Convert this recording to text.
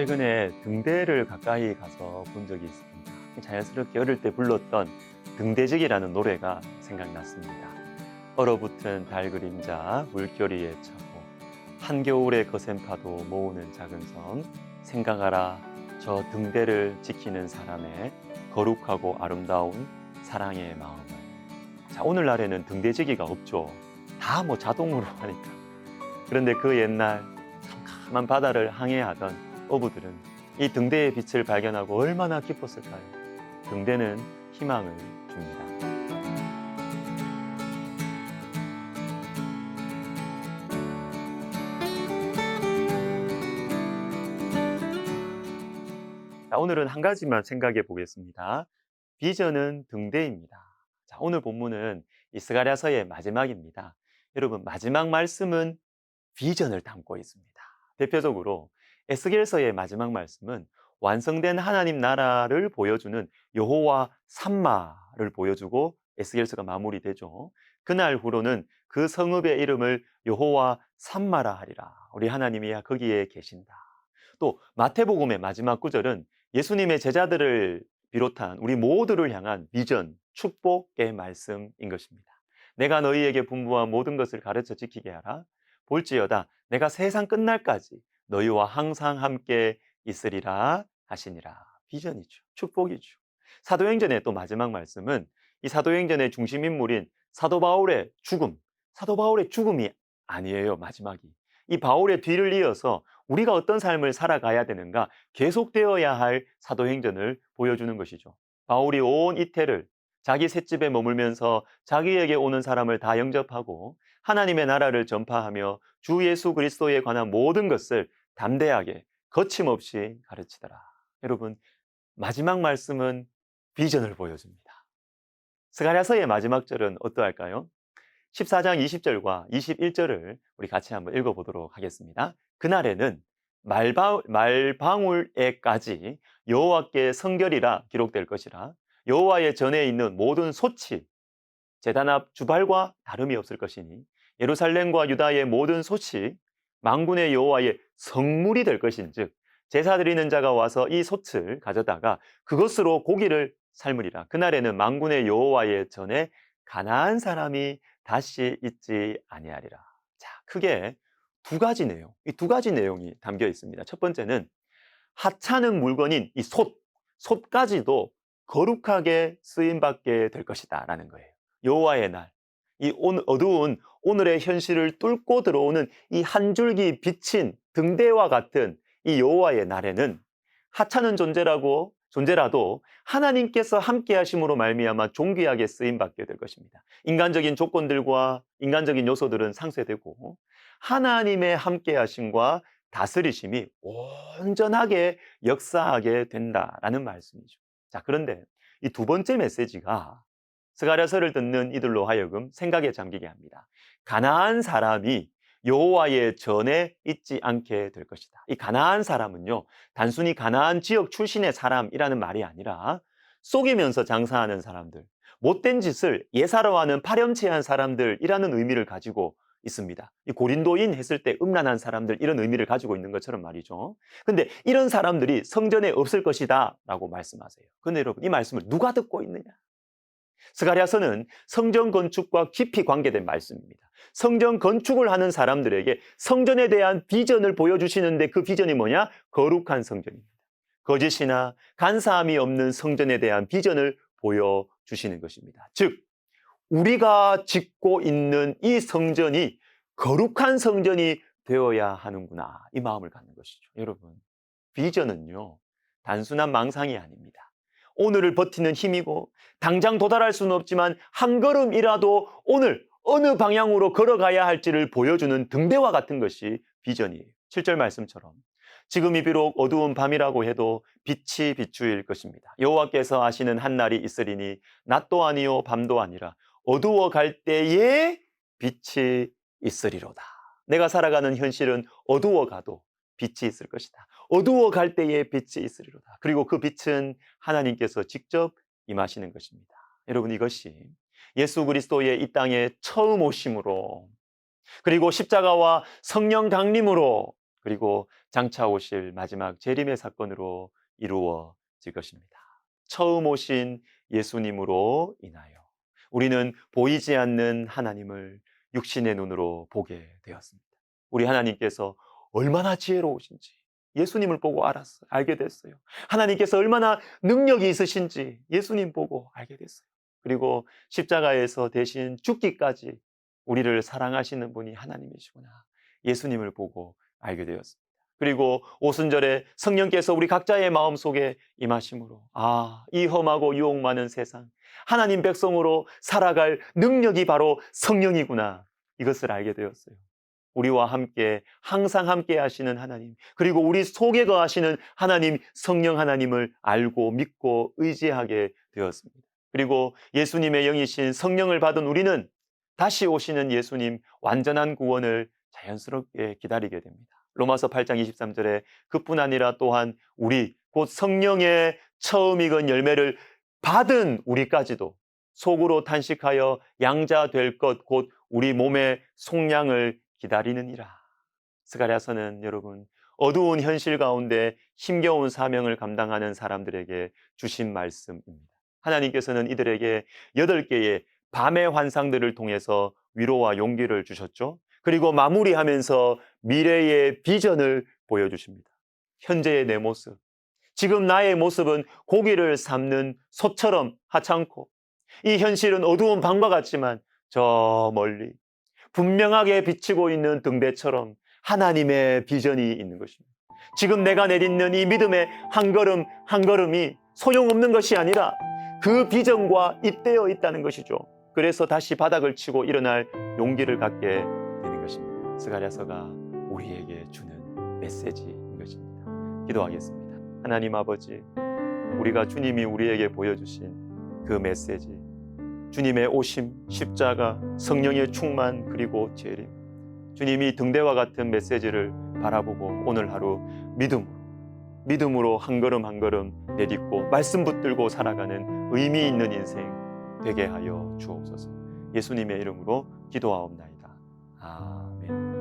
최근에 등대를 가까이 가서 본 적이 있습니다. 자연스럽게 어릴 때 불렀던 등대지기라는 노래가 생각났습니다. 얼어붙은 달 그림자 물결위에 차고 한겨울의 거센 파도 모으는 작은 섬, 생각하라 저 등대를 지키는 사람의 거룩하고 아름다운 사랑의 마음을. 자, 오늘날에는 등대지기가 없죠. 다 자동으로 하니까. 그런데 그 옛날 캄캄한 바다를 항해하던 어부들은 이 등대의 빛을 발견하고 얼마나 기뻤을까요? 등대는 희망을 줍니다. 자, 오늘은 한 가지만 생각해 보겠습니다. 비전은 등대입니다. 자, 오늘 본문은 이 스가랴서의 마지막입니다. 여러분, 마지막 말씀은 비전을 담고 있습니다. 대표적으로 에스겔서의 마지막 말씀은 완성된 하나님 나라를 보여주는 여호와 삼마를 보여주고 에스겔서가 마무리되죠. 그날 후로는 그 성읍의 이름을 여호와 삼마라 하리라. 우리 하나님이 거기에 계신다. 또 마태복음의 마지막 구절은 예수님의 제자들을 비롯한 우리 모두를 향한 비전, 축복의 말씀인 것입니다. 내가 너희에게 분부한 모든 것을 가르쳐 지키게 하라. 볼지어다 내가 세상 끝날까지 너희와 항상 함께 있으리라 하시니라. 비전이죠. 축복이죠. 사도행전의 또 마지막 말씀은 이 사도행전의 중심 인물인 사도 바울의 죽음. 사도 바울의 죽음이 아니에요. 마지막이. 이 바울의 뒤를 이어서 우리가 어떤 삶을 살아가야 되는가 계속되어야 할 사도행전을 보여주는 것이죠. 바울이 온 이태를 자기 셋집에 머물면서 자기에게 오는 사람을 다 영접하고 하나님의 나라를 전파하며 주 예수 그리스도에 관한 모든 것을 담대하게 거침없이 가르치더라. 여러분, 마지막 말씀은 비전을 보여줍니다. 스가랴서의 마지막 절은 어떠할까요? 14장 20절과 21절을 우리 같이 한번 읽어보도록 하겠습니다. 그날에는 말방울에까지 여호와께 성결이라 기록될 것이라. 여호와의 전에 있는 모든 소치 제단 앞 주발과 다름이 없을 것이니 예루살렘과 유다의 모든 소치 만군의 여호와의 성물이 될 것인즉 제사 드리는 자가 와서 이 솥을 가져다가 그것으로 고기를 삶으리라. 그날에는 만군의 여호와의 전에 가나안 사람이 다시 있지 아니하리라. 자, 크게 두 가지 내용, 이 두 가지 내용이 담겨 있습니다. 첫 번째는 하찮은 물건인 이 솥까지도 거룩하게 쓰임받게 될 것이다라는 거예요. 여호와의 날, 이 어두운 오늘의 현실을 뚫고 들어오는 이 한 줄기 비친 등대와 같은 이 여호와의 날에는 하찮은 존재라도 하나님께서 함께 하심으로 말미암아 존귀하게 쓰임 받게 될 것입니다. 인간적인 조건들과 인간적인 요소들은 상쇄되고 하나님의 함께 하심과 다스리심이 온전하게 역사하게 된다라는 말씀이죠. 자, 그런데 이 두 번째 메시지가 스가랴서를 듣는 이들로 하여금 생각에 잠기게 합니다. 가나안 사람이 여호와의 전에 있지 않게 될 것이다. 이 가나안 사람은요, 단순히 가나안 지역 출신의 사람이라는 말이 아니라 속이면서 장사하는 사람들, 못된 짓을 예사로 하는 파렴치한 사람들이라는 의미를 가지고 있습니다. 이 고린도인 했을 때 음란한 사람들 이런 의미를 가지고 있는 것처럼 말이죠. 근데 이런 사람들이 성전에 없을 것이다 라고 말씀하세요. 근데 여러분, 이 말씀을 누가 듣고 있느냐? 스가랴서는 성전 건축과 깊이 관계된 말씀입니다. 성전 건축을 하는 사람들에게 성전에 대한 비전을 보여주시는데 그 비전이 뭐냐? 거룩한 성전입니다. 거짓이나 간사함이 없는 성전에 대한 비전을 보여주시는 것입니다. 즉, 우리가 짓고 있는 이 성전이 거룩한 성전이 되어야 하는구나, 이 마음을 갖는 것이죠. 여러분, 비전은요, 단순한 망상이 아닙니다. 오늘을 버티는 힘이고 당장 도달할 수는 없지만 한 걸음이라도 오늘 어느 방향으로 걸어가야 할지를 보여주는 등대와 같은 것이 비전이에요. 7절 말씀처럼 지금이 비록 어두운 밤이라고 해도 빛이 비추일 것입니다. 여호와께서 하시는 한 날이 있으리니 낮도 아니요 밤도 아니라 어두워 갈 때에 빛이 있으리로다. 내가 살아가는 현실은 어두워 가도 빛이 있을 것이다. 어두워 갈 때에 빛이 있으리로다. 그리고 그 빛은 하나님께서 직접 임하시는 것입니다. 여러분, 이것이 예수 그리스도의 이 땅에 처음 오심으로, 그리고 십자가와 성령 강림으로, 그리고 장차 오실 마지막 재림의 사건으로 이루어질 것입니다. 처음 오신 예수님으로 인하여 우리는 보이지 않는 하나님을 육신의 눈으로 보게 되었습니다. 우리 하나님께서 얼마나 지혜로우신지 예수님을 보고 알게 됐어요. 하나님께서 얼마나 능력이 있으신지 예수님 보고 알게 됐어요. 그리고 십자가에서 대신 죽기까지 우리를 사랑하시는 분이 하나님이시구나. 예수님을 보고 알게 되었습니다. 그리고 오순절에 성령께서 우리 각자의 마음속에 임하심으로 이 험하고 유혹 많은 세상 하나님 백성으로 살아갈 능력이 바로 성령이구나. 이것을 알게 되었어요. 우리와 함께 항상 함께 하시는 하나님, 그리고 우리 속에 거하시는 하나님, 성령 하나님을 알고 믿고 의지하게 되었습니다. 그리고 예수님의 영이신 성령을 받은 우리는 다시 오시는 예수님 완전한 구원을 자연스럽게 기다리게 됩니다. 로마서 8장 23절에 그뿐 아니라 또한 우리 곧 성령의 처음 익은 열매를 받은 우리까지도 속으로 탄식하여 양자 될 것 곧 우리 몸의 속량을 기다리느니라. 스가랴서는 여러분 어두운 현실 가운데 힘겨운 사명을 감당하는 사람들에게 주신 말씀입니다. 하나님께서는 이들에게 8개의 밤의 환상들을 통해서 위로와 용기를 주셨죠. 그리고 마무리하면서 미래의 비전을 보여주십니다. 현재의 내 모습, 지금 나의 모습은 고기를 삶는 소처럼 하찮고 이 현실은 어두운 밤과 같지만 저 멀리 분명하게 비치고 있는 등대처럼 하나님의 비전이 있는 것입니다. 지금 내가 내딛는 이 믿음의 한 걸음 한 걸음이 소용없는 것이 아니라 그 비전과 입되어 있다는 것이죠. 그래서 다시 바닥을 치고 일어날 용기를 갖게 되는 것입니다. 스가랴서가 우리에게 주는 메시지인 것입니다. 기도하겠습니다. 하나님 아버지, 우리가 주님이 우리에게 보여주신 그 메시지, 주님의 오심, 십자가, 성령의 충만, 그리고 재림, 주님이 등대와 같은 메시지를 바라보고 오늘 하루 믿음으로 한 걸음 한 걸음 내딛고 말씀 붙들고 살아가는 의미 있는 인생 되게 하여 주옵소서. 예수님의 이름으로 기도하옵나이다. 아멘.